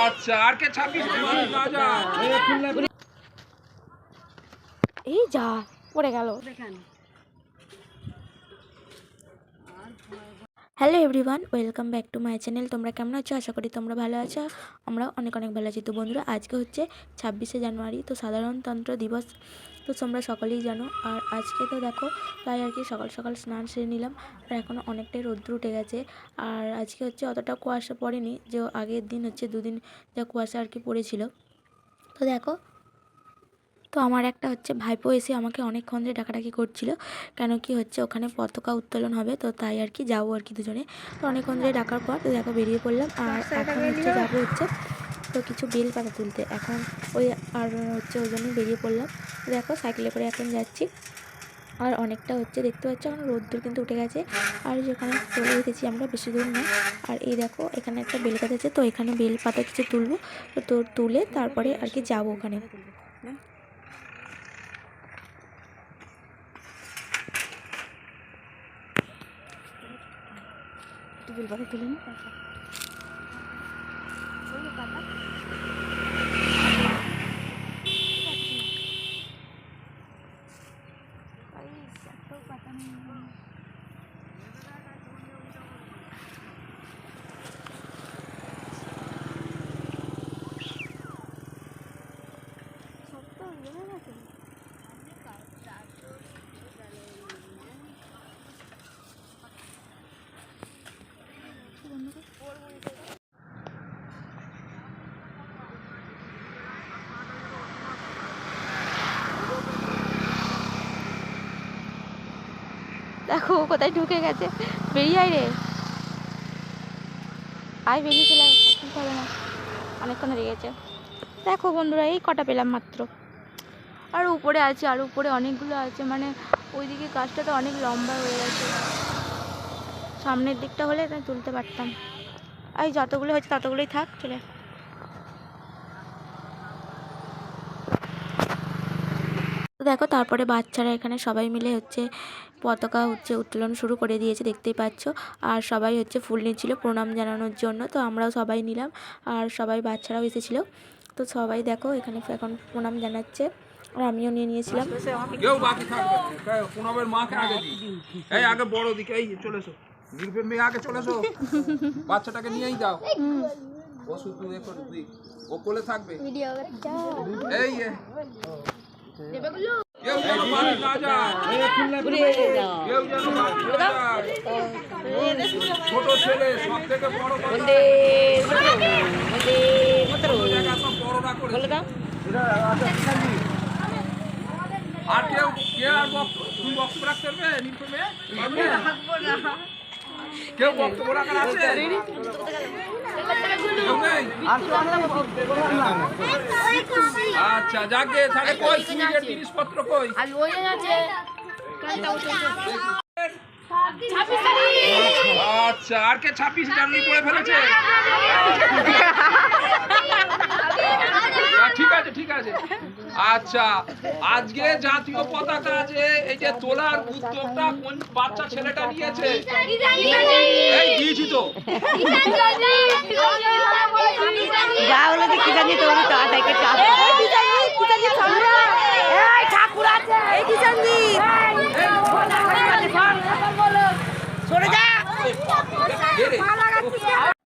আচ্ছা আর কে 26 রাজা এই যা পড়ে গেল। Hello everyone, welcome back to my channel. তোমরা কেমন আছো? আশা করি তোমরা ভালো আছো। আমরা অনেক অনেক ভালো আছি। তো বন্ধুরা, আজকে হচ্ছে 26শে জানুয়ারি, তো সাধারণতন্ত্র দিবস। তো তোমরা সকলেই জানো। আর আজকে তো দেখো, তাই আর কি সকাল সকাল স্নান সেরে নিলাম। আর এখনও অনেকটাই রৌদ্র উঠে গেছে। আর আজকে হচ্ছে অতটা কুয়াশা পড়েনি, যে আগের দিন হচ্ছে দুদিন যা কুয়াশা আর কি পড়েছিল। তো দেখো, তো আমার একটা হচ্ছে ভাইপো এসে আমাকে অনেকক্ষণ ধরে ডাকাডাকি করছিল, কেন কি হচ্ছে ওখানে পতাকা উত্তোলন হবে, তো তাই আর কি যাবো আর কি দুজনে। তো অনেকক্ষণ ধরে ডাকার পর তো দেখো বেরিয়ে পড়লাম। আর এখন হচ্ছে যাবো হচ্ছে তো কিছু বেল পাতা তুলতে এখন, ওই আর হচ্ছে ওই জন্যই বেরিয়ে পড়লাম। তো দেখো সাইকেলে করে এখন যাচ্ছি। আর অনেকটা হচ্ছে দেখতে পাচ্ছ, এখন রোদ্দুর কিন্তু উঠে গেছে। আর যেখানে চলে এসেছি আমরা, বেশি দূর না। আর এই দেখো এখানে একটা বেল গাছ আছে, তো এখানে বেল পাতা কিছু তুলবো। তো তুলে তারপরে আর কি যাবো ওখানে। বেল পাতা তুলে নি দেখো কোথায় ঢুকে গেছে। বেরিয়ে আয় রে, আয় বেরিয়ে চলে আয়, হবে না, অনেকক্ষণ হয়ে গেছে। দেখো বন্ধুরা, এই কটা পেলাম মাত্র। আর উপরে আছে, আর উপরে অনেকগুলো আছে, মানে ওইদিকে গাছটা তো অনেক লম্বা হয়ে গেছে। সামনের দিকটা হলে তাই তুলতে পারতাম। এই যতগুলো হয়েছে ততগুলোই থাক, চলে। দেখো তারপরে বাচ্চারা এখানে সবাই মিলে হচ্ছে পতাকা হচ্ছে উত্তোলন শুরু করে দিয়েছে, দেখতেই পাচ্ছ। আর সবাই হচ্ছে ফুল নিচ্ছিল প্রণাম জানানোর জন্য, তো আমরাও সবাই নিলাম। আর সবাই বাচ্চারাও এসেছিলো, তো সবাই দেখো এখানে এখন প্রণাম জানাচ্ছে। আর আমিও নিয়ে নিয়েছিলাম। কেউ বাকি থাকবে প্রণবের মাকে আগে দিই। এই আগে বড় দিকে, এই চলে এসো, নির্ভের মেয়ে আগে চলে এসো, বাচ্চাটাকে নিয়েই দাও। ও শুধু দেখো তুই, ও কোলে থাকবে। এই কেউ যেন বাড়ি না যায়, কেউ যেন বাড়ি না যায়। ছোট ছেলে সব থেকে বড় কথা, জায়গা সব বড়রা করে। আর কেউ আর তুমি বক্তব্য রাখতে পারবে? নির্ভে কেউ বক্তব্য রাখার আছে? আচ্ছা যাকে তাহলে কই ফুলের জিনিসপত্র কই? আচ্ছা আর কে 26 জানুয়ারি করে ফেলেছে? ঠিক আছে ঠিক আছে। আচ্ছা আজকে জাতীয় পতাকা আছে, এই যে তোলার উদ্যোগটা কোন বাচ্চা ছেলেটা নিয়েছে? এই দিয়েছি তো, যা হলো যে কি জানি তো আমি তো আটাইকে চাপ ঠাকুর আছে এই কি জানি সরে যা।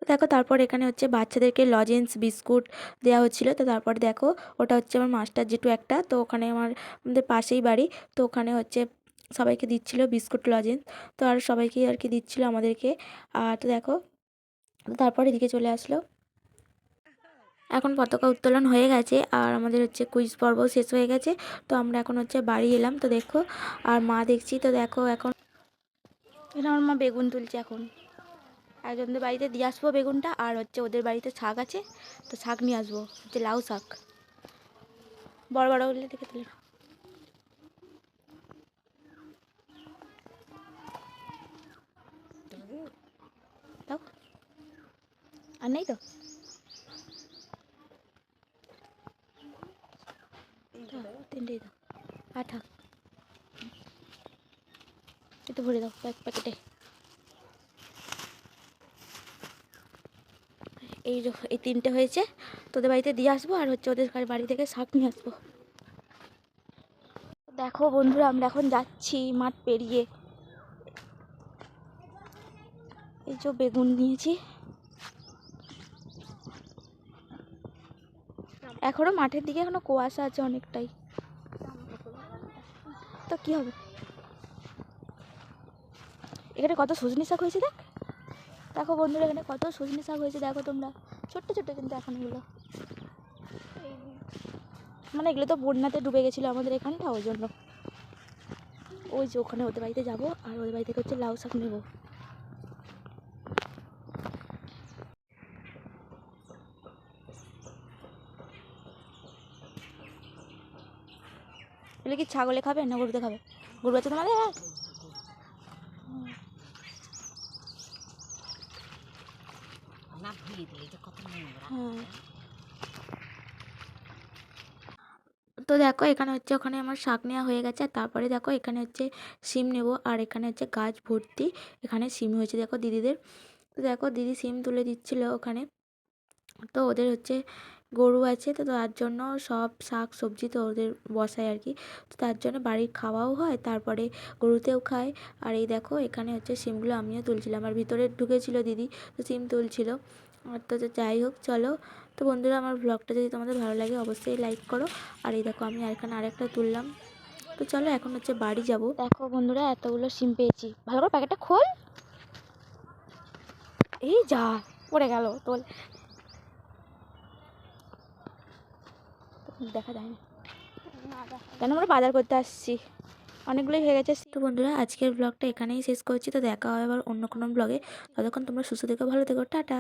দেখো তারপর এখানে হচ্ছে বাচ্চাদেরকে লজেন্স বিস্কুট দেওয়া হচ্ছিলো। তো তারপরে দেখো ওটা হচ্ছে আমার মাস্টার জেঠু একটা, তো ওখানে আমাদের পাশেই বাড়ি, তো ওখানে হচ্ছে সবাইকে দিচ্ছিলো বিস্কুট লজেন্স। তো আর সবাইকে আর কি দিচ্ছিলো আমাদেরকে। আর তো দেখো তারপর এদিকে চলে আসলো। এখন পতাকা উত্তোলন হয়ে গেছে, আর আমাদের হচ্ছে কুইজ পর্ব শেষ হয়ে গেছে। তো আমরা এখন হচ্ছে বাড়ি এলাম। তো দেখো আর মা দেখছি, তো দেখো এখন এখানে আমার মা বেগুন তুলছে। এখন একজনদের বাড়িতে দিয়ে আসবো বেগুনটা, আর হচ্ছে ওদের বাড়িতে শাক আছে, তো শাক নিয়ে আসবো, হচ্ছে লাউ শাক, বড় বড় হলে দেখে তুলে দাও। আর নেই তো, তিনটেই দাও, আর থাক, একটু ভরে দাও প্যাকেটে। এই 3টে হয়েছে, তোদের বাড়িতে দিয়ে আসবো আর হচ্ছে ওদের বাড়ি থেকে শাক নিয়ে আসবো। দেখো বন্ধুরা, আমরা এখন যাচ্ছি মাঠ পেরিয়ে। এই যে বেগুন নিয়েছি, এখনো মাঠের দিকে এখনো কুয়াশা আছে অনেকটাই, তো কি হবে। এখানে কত সজনে শাক হয়েছে দেখ, দেখো বন্ধুরা এখানে কত সজনে শাক হয়েছে, দেখো তোমরা, ছোট্ট ছোট্ট কিন্তু এখন এগুলো, মানে এগুলো তো বন্যাতে ডুবে গেছিলো আমাদের এখানটা, ওই জন্য। ওই যে ওখানে ওদের বাড়িতে যাবো আর ওদের বাড়ি থেকে হচ্ছে লাউ শাক নেবো। এগুলো কি ছাগলে খাবে না গরুতে খাবে? গরু আছে তোমাদের? হ্যাঁ, তো দেখো এখানে হচ্ছে, ওখানে আমার শাক নেওয়া হয়ে গেছে, আর তারপরে দেখো এখানে হচ্ছে সিম নেব, আর এখানে হচ্ছে গাছ ভর্তি এখানে সিম হয়েছে দেখো দিদিদের। তো দেখো দিদি সিম তুলে দিচ্ছিল ওখানে, তো ওদের হচ্ছে গরু আছে, তো তার জন্য সব শাক সবজি তো ওদের বসায় আর কি, তো তার জন্য বাড়ির খাওয়াও হয়, তারপরে গরুতেও খায়। আর এই দেখো এখানে হচ্ছে সিমগুলো আমিও তুলছিলাম, আর ভিতরে ঢুকেছিল দিদি, তো সিম তুলছিল। আর তো যাই হোক চলো, তো বন্ধুরা আমার ব্লগটা যদি তোমাদের ভালো লাগে অবশ্যই লাইক করো। আর এই দেখো আমি এখানে আরেকটা তুললাম, তো চলো এখন হচ্ছে বাড়ি যাব। দেখো বন্ধুরা এতগুলো সিম পেয়েছি, ভালো করে প্যাকেটটা খোল, এই যা পড়ে গেল, তোল, দেখা যায় না কেন, আমরা বাজার করতে আসছি, অনেকগুলোই হয়ে গেছে। তো বন্ধুরা আজকের ব্লগটা এখানেই শেষ করছি, তো দেখা হয় আবার অন্য কোনো ব্লগে, ততক্ষণ তোমরা সুস্থ থেকো, ভালো থেকো, টাটা।